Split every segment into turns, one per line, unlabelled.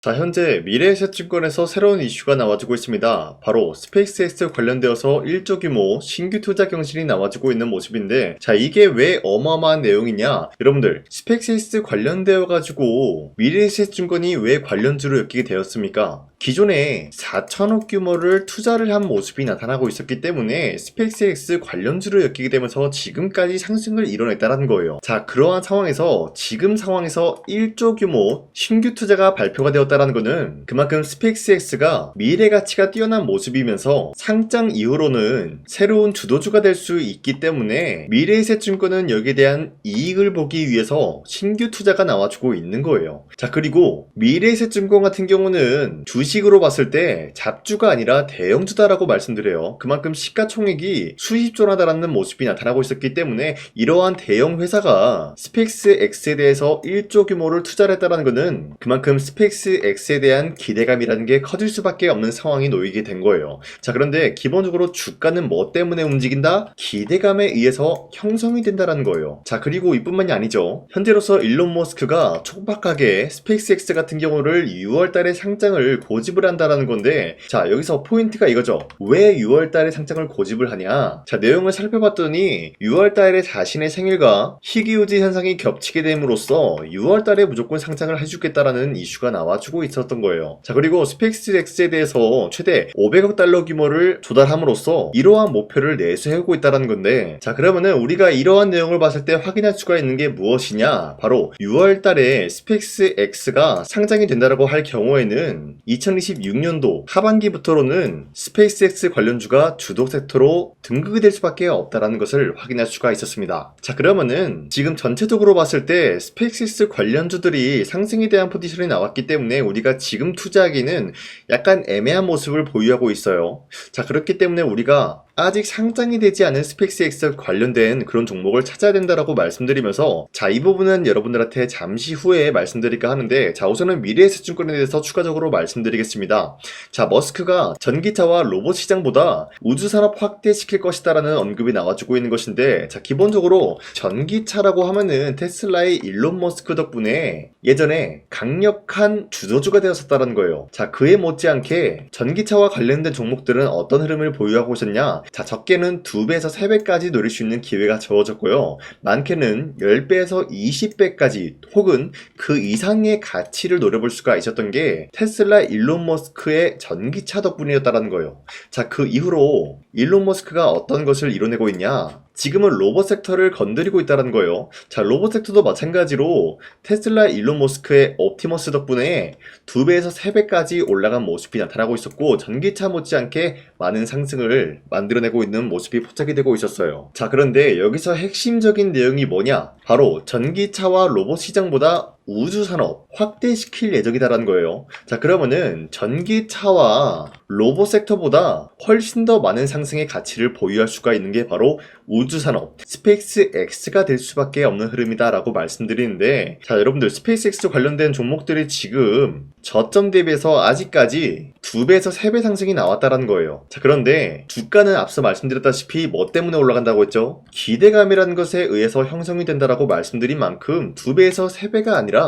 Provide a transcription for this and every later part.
자, 현재 미래에셋증권에서 새로운 이슈가 나와주고 있습니다. 바로 스페이스X 관련되어서 1조 규모 신규 투자 경신이 나와주고 있는 모습인데, 자, 이게 왜 어마어마한 내용이냐? 여러분들, 스페이스X 관련되어 가지고 미래에셋증권이 왜 관련주로 엮이게 되었습니까? 기존에 4천억 규모를 투자를 한 모습이 나타나고 있었기 때문에 스페이스X 관련주로 엮이게 되면서 지금까지 상승을 이뤄냈다는 거예요. 자, 그러한 상황에서 지금 상황에서 1조 규모 신규 투자가 발표가 되었다는 것은 그만큼 스페이스X가 미래 가치가 뛰어난 모습이면서 상장 이후로는 새로운 주도주가 될 수 있기 때문에 미래에셋증권은 여기에 대한 이익을 보기 위해서 신규 투자가 나와주고 있는 거예요. 자, 그리고 미래에셋증권 같은 경우는 주식으로 봤을 때 잡주가 아니라 대형주다라고 말씀드려요. 그만큼 시가총액이 수십조나다라는 모습이 나타나고 있었기 때문에 이러한 대형 회사가 스페이스X에 대해서 1조 규모를 투자를 했다는 것은 그만큼 스페이스X에 대한 기대감이라는 게 커질 수밖에 없는 상황이 놓이게 된 거예요. 자, 그런데 기본적으로 주가는 뭐 때문에 움직인다? 기대감에 의해서 형성이 된다는 거예요. 자, 그리고 이뿐만이 아니죠. 현재로서 일론 머스크가 촉박하게 스페이스X 같은 경우를 6월달에 상장을 고집을 한다라는 건데, 자, 여기서 포인트가 이거죠. 왜 6월달에 상장을 고집을 하냐? 자, 내용을 살펴봤더니 6월달에 자신의 생일과 희귀유지 현상이 겹치게 됨으로써 6월달에 무조건 상장을 해주겠다라는 이슈가 나와주고 있었던 거예요. 자, 그리고 스페이스X에 대해서 최대 500억 달러 규모를 조달함으로써 이러한 목표를 내세우고 있다는 건데, 자, 그러면은 우리가 이러한 내용을 봤을 때 확인할 수가 있는 게 무엇이냐? 바로 6월달에 스페이스X가 상장이 된다라고 할 경우에는 2026년도 하반기부터로는 스페이스X 관련주가 주도 섹터로 등극이 될 수밖에 없다라는 것을 확인할 수가 있었습니다. 자, 그러면은 지금 전체적으로 봤을 때 스페이스X 관련주들이 상승에 대한 포지션이 나왔기 때문에 우리가 지금 투자하기는 약간 애매한 모습을 보유하고 있어요. 자, 그렇기 때문에 우리가 아직 상장이 되지 않은 스페이스X 관련된 그런 종목을 찾아야 된다라고 말씀드리면서, 자, 이 부분은 여러분들한테 잠시 후에 말씀드릴까 하는데, 자, 우선은 미래에셋증권에 대해서 추가적으로 말씀드리겠습니다. 자, 머스크가 전기차와 로봇 시장보다 우주산업 확대시킬 것이다라는 언급이 나와주고 있는 것인데, 자, 기본적으로 전기차라고 하면은 테슬라의 일론 머스크 덕분에 예전에 강력한 주도주가 되었었다는 거예요. 자, 그에 못지않게 전기차와 관련된 종목들은 어떤 흐름을 보유하고 있었냐? 자, 적게는 2배에서 3배까지 노릴 수 있는 기회가 주어졌고요. 많게는 10배에서 20배까지 혹은 그 이상의 가치를 노려볼 수가 있었던 게 테슬라 일론 머스크의 전기차 덕분이었다는 거예요. 자, 그 이후로 일론 머스크가 어떤 것을 이뤄내고 있냐? 지금은 로봇 섹터를 건드리고 있다는 거예요. 자, 로봇 섹터도 마찬가지로 테슬라 일론 머스크의 옵티머스 덕분에 2배에서 3배까지 올라간 모습이 나타나고 있었고, 전기차 못지않게 많은 상승을 만들어내고 있는 모습이 포착이 되고 있었어요. 자, 그런데 여기서 핵심적인 내용이 뭐냐? 바로 전기차와 로봇 시장보다 우주산업 확대시킬 예정이다라는 거예요. 자, 그러면은 전기차와 로봇 섹터보다 훨씬 더 많은 상승의 가치를 보유할 수가 있는 게 바로 우주산업 스페이스X가 될 수밖에 없는 흐름이다라고 말씀드리는데, 자, 여러분들 스페이스X 관련된 종목들이 지금 저점 대비해서 아직까지 2배에서 3배 상승이 나왔다는 거예요. 자, 그런데 주가는 앞서 말씀드렸다시피 뭐 때문에 올라간다고 했죠? 기대감이라는 것에 의해서 형성이 된다라고 말씀드린 만큼 2배에서 3배가 아니라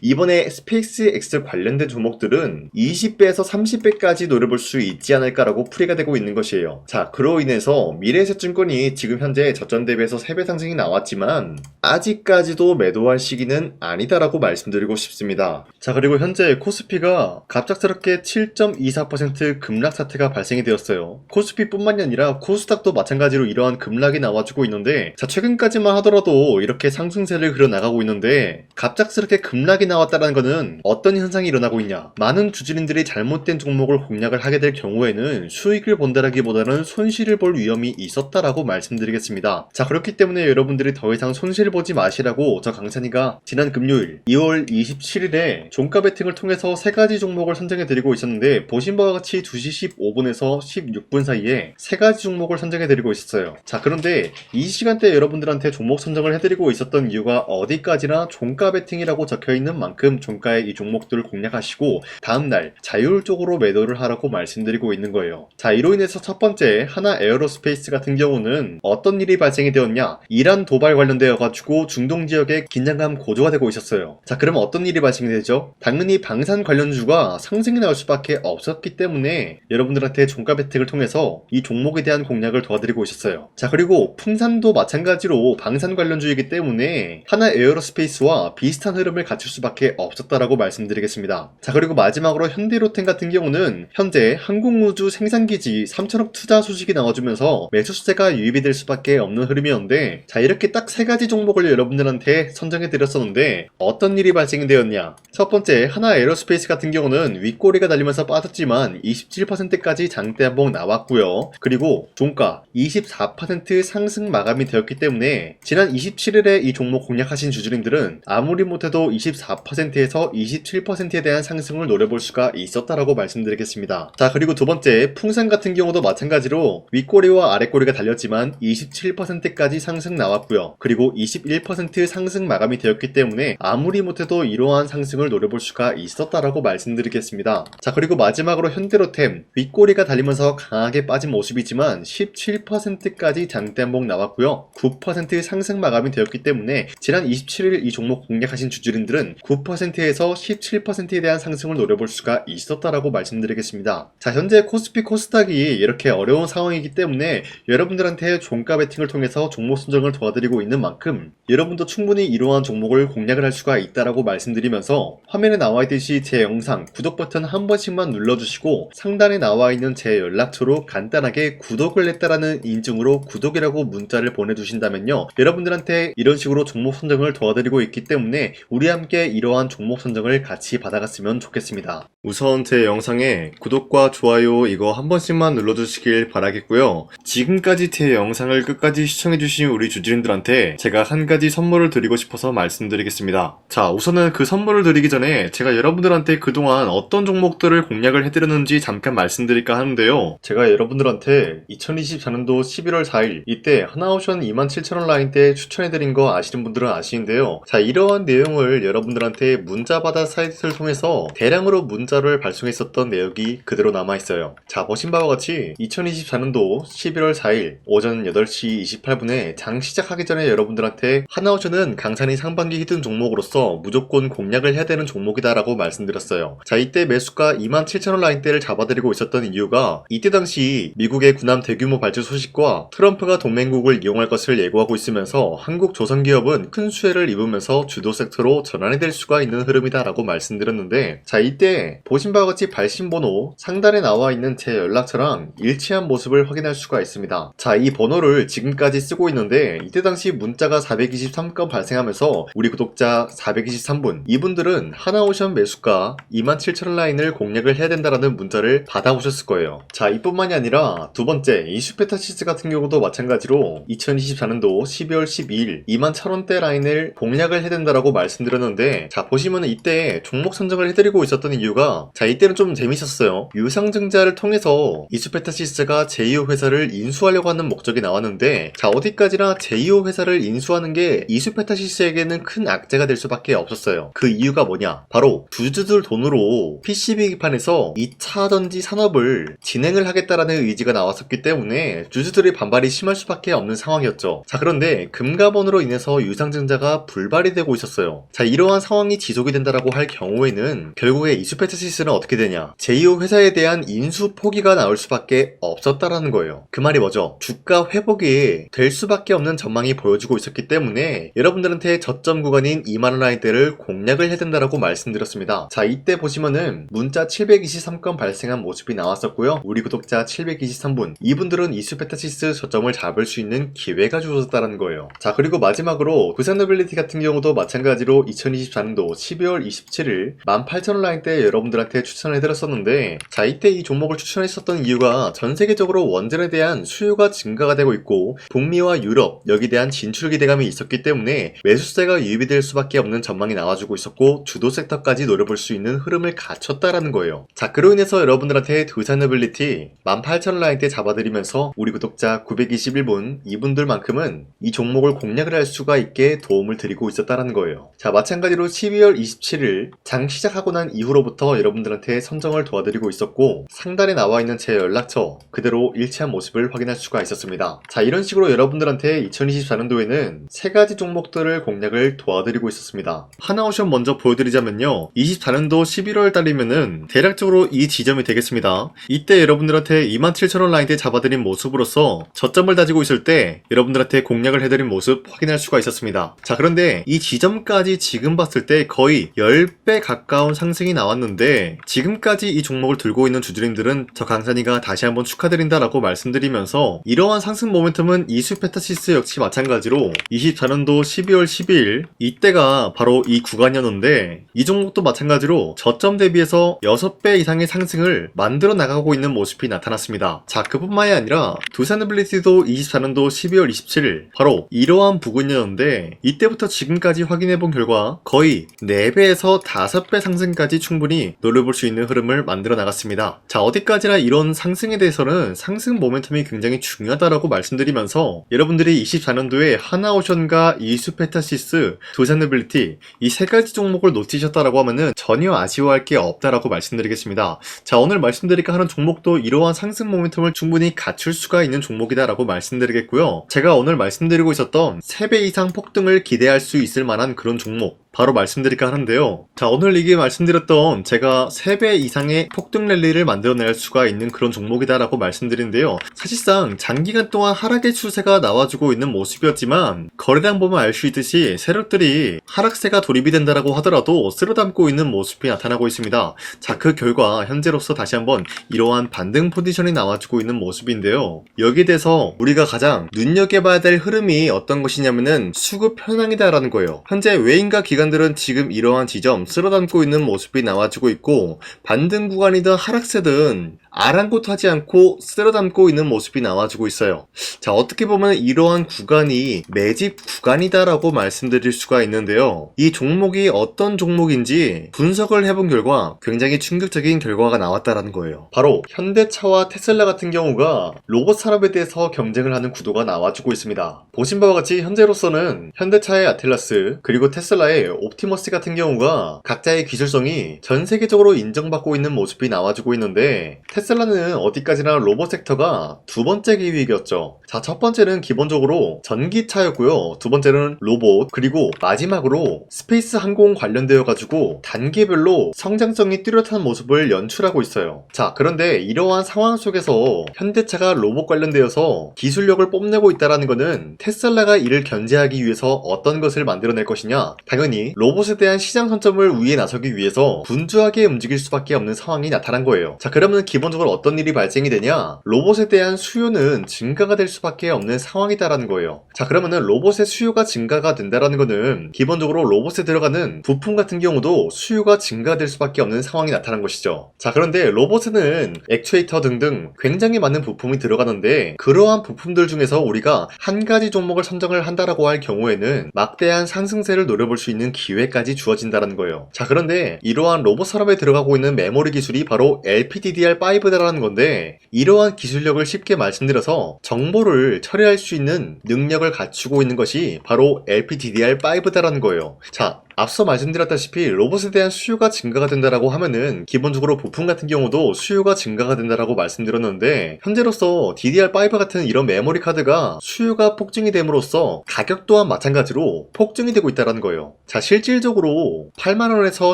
이번에 스페이스X 관련된 종목들은 20배에서 30배까지 노려볼 수 있지 않을까라고 풀이가 되고 있는 것이에요. 자, 그로 인해서 미래에셋증권이 지금 현재 저점 대비해서 3배 상승이 나왔지만 아직까지도 매도할 시기는 아니다라고 말씀드리고 싶습니다. 자, 그리고 현재 코스피가 갑작스럽게 7.24% 급락 사태가 발생이 되었어요. 코스피뿐만이 아니라 코스닥도 마찬가지로 이러한 급락이 나와주고 있는데, 자, 최근까지만 하더라도 이렇게 상승세를 그려나가고 있는데 갑작스럽게 급락이 나왔다는 것은 어떤 현상이 일어나고 있냐? 많은 주주님들이 잘못된 종목을 공략을 하게 될 경우에는 수익을 본다라기보다는 손실을 볼 위험이 있었다라고 말씀드리겠습니다. 자, 그렇기 때문에 여러분들이 더 이상 손실을 보지 마시라고 저 강찬이가 지난 금요일 2월 27일에 종가 베팅을 통해서 3가지 종목을 선정해드리고 있었는데, 보신 바와 같이 2시 15분에서 16분 사이에 3가지 종목을 선정해드리고 있었어요. 자, 그런데 이 시간대에 여러분들한테 종목 선정을 해드리고 있었던 이유가 어디까지나 종가 베팅이라고 매수하라고 적혀있는 만큼 종가에 이 종목들을 공략하시고 다음날 자율적으로 매도를 하라고 말씀드리고 있는 거예요. 자, 이로 인해서 첫 번째 하나 에어로스페이스 같은 경우는 어떤 일이 발생이 되었냐, 이란 도발 관련되어 가지고 중동 지역에 긴장감 고조가 되고 있었어요. 자, 그럼 어떤 일이 발생이 되죠? 당연히 방산 관련주가 상승이 나올 수밖에 없었기 때문에 여러분들한테 종가 베팅을 통해서 이 종목에 대한 공략을 도와드리고 있었어요. 자, 그리고 풍산도 마찬가지로 방산 관련주이기 때문에 하나 에어로스페이스와 비슷한 흐름을 갖출 수밖에 없었다라고 말씀드리겠습니다. 자, 그리고 마지막으로 현대로템 같은 경우는 현재 항공우주 생산기지 3천억 투자 소식이 나와주면서 매수세가 유입이 될 수밖에 없는 흐름이었는데, 자, 이렇게 딱 세 가지 종목을 여러분들한테 선정해 드렸었는데 어떤 일이 발생이 되었냐. 첫 번째 하나 에어로스페이스 같은 경우는 윗꼬리가 달리면서 빠졌지만 27%까지 장대 한봉 나왔고요. 그리고 종가 24% 상승 마감이 되었기 때문에 지난 27일에 이 종목 공략하신 주주님들은 아무리 못해도 24%에서 27%에 대한 상승을 노려볼 수가 있었다라고 말씀드리겠습니다. 자, 그리고 두 번째 풍산 같은 경우도 마찬가지로 윗꼬리와 아랫꼬리가 달렸지만 27%까지 상승 나왔고요. 그리고 21% 상승 마감이 되었기 때문에 아무리 못해도 이러한 상승을 노려볼 수가 있었다라고 말씀드리겠습니다. 자, 그리고 마지막으로 현대로템 윗꼬리가 달리면서 강하게 빠진 모습이지만 17%까지 장대 한봉 나왔고요. 9% 상승 마감이 되었기 때문에 지난 27일 이 종목 공략하신 주주님들은 9%에서 17%에 대한 상승을 노려볼 수가 있었다라고 말씀드리겠습니다. 자, 현재 코스피 코스닥이 이렇게 어려운 상황이기 때문에 여러분들한테 종가 베팅을 통해서 종목 선정을 도와드리고 있는 만큼 여러분도 충분히 이러한 종목을 공략을 할 수가 있다라고 말씀드리면서 화면에 나와 있듯이 제 영상 구독 버튼 한 번씩만 눌러주시고 상단에 나와 있는 제 연락처로 간단하게 구독을 했다라는 인증으로 구독이라고 문자를 보내주신다면요, 여러분들한테 이런 식으로 종목 선정을 도와드리고 있기 때문에 우리 함께 이러한 종목 선정을 같이 받아갔으면 좋겠습니다. 우선 제 영상에 구독과 좋아요 이거 한 번씩만 눌러주시길 바라겠고요. 지금까지 제 영상을 끝까지 시청해주신 우리 주주님들한테 제가 한 가지 선물을 드리고 싶어서 말씀드리겠습니다. 자, 우선은 그 선물을 드리기 전에 제가 여러분들한테 그동안 어떤 종목들을 공략을 해드렸는지 잠깐 말씀드릴까 하는데요. 제가 여러분들한테 2024년도 11월 4일 이때 하나오션 27,000원 라인 때 추천해드린 거 아시는 분들은 아시는데요. 자, 이러한 내용을 여러분들한테 문자받아 사이트를 통해서 대량으로 문자를 발송했었던 내역이 그대로 남아있어요. 자, 보신 바와 같이 2024년도 11월 4일 오전 8시 28분에 장 시작하기 전에 여러분들한테 하나오션은 강산이 상반기 히든 종목으로서 무조건 공략을 해야 되는 종목이다 라고 말씀드렸어요. 자, 이때 매수가 27,000원 라인대를 잡아드리고 있었던 이유가 이때 당시 미국의 군함 대규모 발주 소식과 트럼프가 동맹국을 이용할 것을 예고하고 있으면서 한국 조선기업은 큰 수혜를 입으면서 주도 섹터로 전환이 될 수가 있는 흐름이다 라고 말씀드렸는데, 자, 이때 보신 바와 같이 발신번호 상단에 나와 있는 제 연락처랑 일치한 모습을 확인할 수가 있습니다. 자, 이 번호를 지금까지 쓰고 있는데 이때 당시 문자가 423건 발생하면서 우리 구독자 423분, 이분들은 하나오션 매수가 27,000원 라인을 공략을 해야 된다라는 문자를 받아오셨을 거예요. 자, 이뿐만이 아니라 두 번째 이슈페타시스 같은 경우도 마찬가지로 2024년도 12월 12일 21,000원대 라인을 공략을 해야 된다라고 말씀드렸는데, 자, 보시면 이때 종목 선정을 해드리고 있었던 이유가, 자, 이때는 좀 재밌었어요. 유상증자를 통해서 이슈페타시스가 제2호 회사를 인수하려고 하는 목적이 나왔는데, 자, 어디까지나 제2호 회사를 인수하는 게 이슈페타시스에게는 큰 악재가 될 수밖에 없었어요. 그 이유가 뭐냐? 바로 주주들 돈으로 PCB 기판에서 2차 전지 산업을 진행을 하겠다라는 의지가 나왔었기 때문에 주주들의 반발이 심할 수밖에 없는 상황이었죠. 자, 그런데 금가번으로 인해서 유상증자가 불발이 되고 있었어요. 자, 이러한 상황이 지속이 된다라고 할 경우에는 결국에 이슈페타시스는 어떻게 되냐? 제2호 회사에 대한 인수 포기가 나올 수밖에 없었다라는 거예요. 그 말이 뭐죠? 주가 회복이 될 수밖에 없는 전망이 보여지고 있었기 때문에 여러분들한테 저점 구간인 2만원 라인대를 공략을 해야 된다라고 말씀드렸습니다. 자, 이때 보시면은 문자 723건 발생한 모습이 나왔었고요. 우리 구독자 723분, 이분들은 이슈페타시스 저점을 잡을 수 있는 기회가 주어졌다는 거예요. 자, 그리고 마지막으로 부산노빌리티 같은 경우도 마찬가지로 2024년도 12월 27일 18,000원 라인대 여러분들한테 추천해드렸었는데, 자, 이때 이 종목을 추천했었던 이유가 전 세계적으로 원전에 대한 수요가 증가가 되고 있고 북미와 유럽 여기에 대한 진출 기대감이 있었기 때문에 매수세가 유입이 될 수밖에 없는 전망이 나와주고 있었고 주도 섹터까지 노려볼 수 있는 흐름을 갖췄다라는 거예요. 자, 그로 인해서 여러분들한테 두산노빌리티 18,000원 라인대 잡아드리면서 우리 구독자 921분, 이분들만큼은 이 종목을 공략을 할 수가 있게 도움을 드리고 있었다라는 거예요. 자, 자, 마찬가지로 12월 27일 장 시작하고 난 이후로부터 여러분들한테 선정을 도와드리고 있었고, 상단에 나와 있는 제 연락처 그대로 일치한 모습을 확인할 수가 있었습니다. 자, 이런 식으로 여러분들한테 2024년도에는 세 가지 종목들을 공략을 도와드리고 있었습니다. 하나오션 먼저 보여드리자면요, 24년도 11월 달이면은 대략적으로 이 지점이 되겠습니다. 이때 여러분들한테 27,000원 라인대 잡아드린 모습으로서 저점을 다지고 있을 때 여러분들한테 공략을 해드린 모습 확인할 수가 있었습니다. 자, 그런데 이 지점까지 지금 봤을 때 거의 10배 가까운 상승이 나왔는데, 지금까지 이 종목을 들고 있는 주주님들은 저 강산이가 다시 한번 축하드린다라고 말씀드리면서, 이러한 상승 모멘텀은 이수페타시스 역시 마찬가지로 24년도 12월 12일 이때가 바로 이 구간이었는데, 이 종목도 마찬가지로 저점 대비해서 6배 이상의 상승을 만들어 나가고 있는 모습이 나타났습니다. 자, 그뿐만이 아니라 두산빌리티도 24년도 12월 27일 바로 이러한 부근이었는데, 이때부터 지금까지 확인해본 결과 거의 4배에서 5배 상승까지 충분히 노려볼 수 있는 흐름을 만들어 나갔습니다. 자, 어디까지나 이런 상승에 대해서는 상승 모멘텀이 굉장히 중요하다라고 말씀드리면서, 여러분들이 24년도에 하나오션과 이수페타시스, 두산빌리티 이 세 가지 종목을 놓치셨다라고 하면은 전혀 아쉬워할 게 없다라고 말씀드리겠습니다. 자, 오늘 말씀드릴까 하는 종목도 이러한 상승 모멘텀을 충분히 갖출 수가 있는 종목이다라고 말씀드리겠고요. 제가 오늘 말씀드리고 있었던 3배 이상 폭등을 기대할 수 있을 만한 그런 종목 바로 말씀드릴까 하는데요. 자, 오늘 이게 말씀드렸던 제가 3배 이상의 폭등 랠리를 만들어낼 수가 있는 그런 종목이다라고 말씀드리는데요. 사실상 장기간 동안 하락의 추세가 나와주고 있는 모습이었지만, 거래량 보면 알 수 있듯이 세력들이 하락세가 돌입이 된다라고 하더라도 쓸어담고 있는 모습이 나타나고 있습니다. 자, 그 결과 현재로서 다시 한번 이러한 반등 포지션이 나와주고 있는 모습인데요. 여기에 대해서 우리가 가장 눈여겨봐야 될 흐름이 어떤 것이냐면은 수급 현황이다라는 거예요. 현재 외인과 기관들은 지금 이러한 지점 쓸어담고 있는 모습이 나와주고 있고, 반등 구간이든 하락세든 아랑곳하지 않고 쓸어담고 있는 모습이 나와주고 있어요. 자, 어떻게 보면 이러한 구간이 매집 구간이다라고 말씀드릴 수가 있는데요. 이 종목이 어떤 종목인지 분석을 해본 결과 굉장히 충격적인 결과가 나왔다라는 거예요. 바로 현대차와 테슬라 같은 경우가 로봇 산업에 대해서 경쟁을 하는 구도가 나와주고 있습니다. 보신 바와 같이 현재로서는 현대차의 아틀라스 그리고 테슬라의 옵티머스 같은 경우가 각자의 기술성이 전 세계적으로 인정받고 있는 모습이 나와주고 있는데, 테슬라는 어디까지나 로봇 섹터가 두 번째 기획이었죠. 자, 첫 번째는 기본적으로 전기차였고요. 두 번째는 로봇, 그리고 마지막으로 스페이스 항공 관련되어 가지고 단계별로 성장성이 뚜렷한 모습을 연출하고 있어요. 자, 그런데 이러한 상황 속에서 현대차가 로봇 관련되어서 기술력을 뽐내고 있다는 것은 테슬라가 이를 견제하기 위해서 어떤 것을 만들어낼 것이냐, 당연히 로봇에 대한 시장 선점을 위해 나서기 위해서 분주하게 움직일 수밖에 없는 상황이 나타난 거예요. 자, 그러면 기본적으로 어떤 일이 발생이 되냐, 로봇에 대한 수요는 증가가 될 수밖에 없는 상황이다라는 거예요. 자, 그러면은 로봇의 수요가 증가가 된다라는 거는 기본적으로 로봇에 들어가는 부품 같은 경우도 수요가 증가될 수밖에 없는 상황이 나타난 것이죠. 자, 그런데 로봇에는 액추에이터 등등 굉장히 많은 부품이 들어가는데, 그러한 부품들 중에서 우리가 한 가지 종목을 선정을 한다라고 할 경우에는 막대한 상승세를 노려볼 수 있는 기회까지 주어진다는 거예요. 자, 그런데 이러한 로봇 산업에 들어가고 있는 메모리 기술이 바로 LPDDR5다라는 건데, 이러한 기술력을 쉽게 말씀드려서 정보를 처리할 수 있는 능력을 갖추고 있는 것이 바로 LPDDR5다라는 거예요. 자, 앞서 말씀드렸다시피 로봇에 대한 수요가 증가가 된다라고 하면은 기본적으로 부품 같은 경우도 수요가 증가가 된다라고 말씀드렸는데, 현재로서 DDR5 같은 이런 메모리 카드가 수요가 폭증이 됨으로써 가격 또한 마찬가지로 폭증이 되고 있다는 거예요. 자, 실질적으로 8만원에서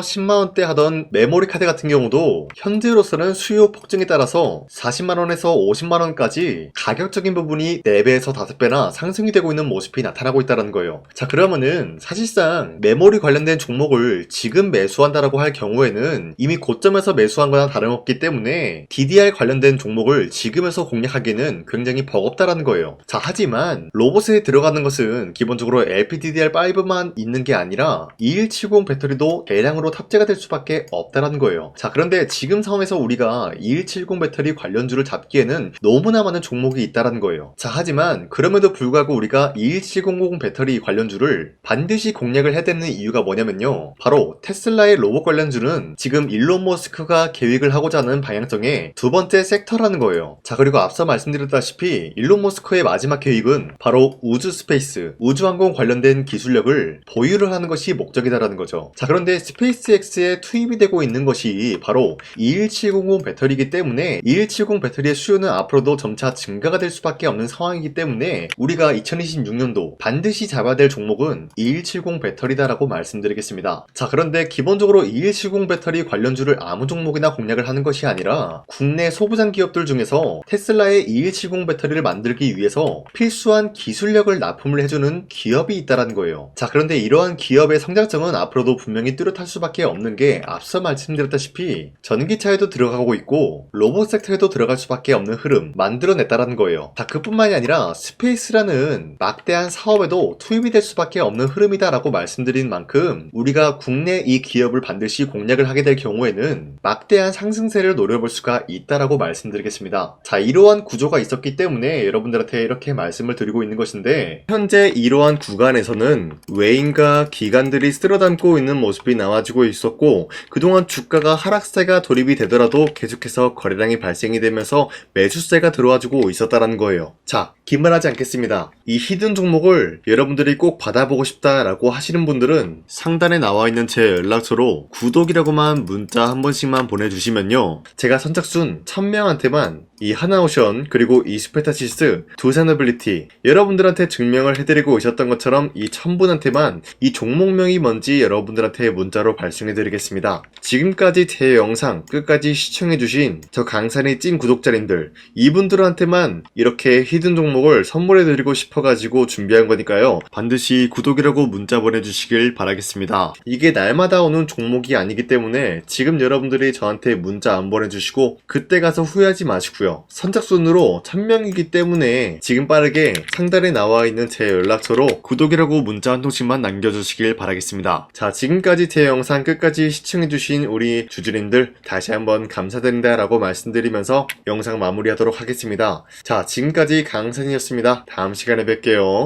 10만원대 하던 메모리 카드 같은 경우도 현재로서는 수요 폭증에 따라서 40만원에서 50만원까지 가격적인 부분이 4배에서 5배나 상승이 되고 있는 모습이 나타나고 있다는 거예요. 자, 그러면은 사실상 메모리 관련된 종목을 지금 매수한다라고 할 경우에는 이미 고점에서 매수한 거나 다름없기 때문에 DDR 관련된 종목을 지금에서 공략하기에는 굉장히 버겁다라는 거예요. 자, 하지만 로봇에 들어가는 것은 기본적으로 LPDDR5만 있는 게 아니라 2170 배터리도 대량으로 탑재가 될 수밖에 없다라는 거예요. 자, 그런데 지금 상황에서 우리가 2170 배터리 관련주를 잡기에는 너무나 많은 종목이 있다라는 거예요. 자, 하지만 그럼에도 불구하고 우리가 21700 배터리 관련주를 반드시 공략을 해야 되는 이유가 뭐냐면요. 바로 테슬라의 로봇 관련주는 지금 일론 머스크가 계획을 하고자 하는 방향성의 두 번째 섹터라는 거예요. 자, 그리고 앞서 말씀드렸다시피 일론 머스크의 마지막 계획은 바로 우주 스페이스, 우주항공 관련된 기술력을 보유를 하는 것이 목적이다라는 거죠. 자, 그런데 스페이스X에 투입이 되고 있는 것이 바로 21700 배터리이기 때문에 2170 배터리의 수요는 앞으로도 점차 증가가 될 수밖에 없는 상황이기 때문에 우리가 2026년도 반드시 잡아야 될 종목은 2170 배터리다라고 말씀드리겠습니다. 자, 그런데 기본적으로 2170 배터리 관련주를 아무 종목이나 공략을 하는 것이 아니라 국내 소부장 기업들 중에서 테슬라의 2170 배터리를 만들기 위해서 필수한 기술력을 납품을 해주는 기업이 있다는 거예요. 자, 그런데 이러한 기업의 성장성은 앞으로도 분명히 뚜렷할 수밖에 없는 게 앞서 말씀드렸다시피 전기차에도 들어가고 있고 로봇 섹터에도 들어갈 수밖에 없는 흐름 만들어냈다라는 거예요. 자, 그뿐만이 아니라 스페이스라는 막대한 사업에도 투입이 될 수밖에 없는 흐름이다라고 말씀드린 만큼 우리가 국내 이 기업을 반드시 공략을 하게 될 경우에는 막대한 상승세를 노려볼 수가 있다라고 말씀드리겠습니다. 자, 이러한 구조가 있었기 때문에 여러분들한테 이렇게 말씀을 드리고 있는 것인데 현재 이러한 구간에서는 외인과 기관들이 쓸어담고 있는 모습이 나와지고 있었고 그동안 주가가 하락세가 돌입이 되더라도 계속해서 거래량이 발생이 되면서 매수세가 들어와주고 있었다라는 거예요. 자, 긴말하지 않겠습니다. 이 히든 종목을 여러분들이 꼭 받아보고 싶다라고 하시는 분들은 상단에 나와 있는 제 연락처로 구독이라고만 문자 한 번씩만 보내주시면요. 제가 선착순 1000명한테만 이 하나오션 그리고 이 스페타시스 두 사너빌리티 여러분들한테 증명을 해드리고 있었던 것처럼 이 1000분한테만 이 종목명이 뭔지 여러분들한테 문자로 발송해드리겠습니다. 지금까지 제 영상 끝까지 시청해주신 저 강산의 찐 구독자님들 이분들한테만 이렇게 히든 종목을 선물해드리고 싶어가지고 준비한 거니까요. 반드시 구독이라고 문자 보내주시길 바라겠습니다. 이게 날마다 오는 종목이 아니기 때문에 지금 여러분들이 저한테 문자 안 보내주시고 그때 가서 후회하지 마시고요. 선착순으로 1000명이기 때문에 지금 빠르게 상단에 나와 있는 제 연락처로 구독이라고 문자 한 통씩만 남겨주시길 바라겠습니다. 자, 지금까지 제 영상 끝까지 시청해주신 우리 주주님들 다시 한번 감사드린다 라고 말씀드리면서 영상 마무리하도록 하겠습니다. 자, 지금까지 강산이었습니다. 다음 시간에 뵐게요.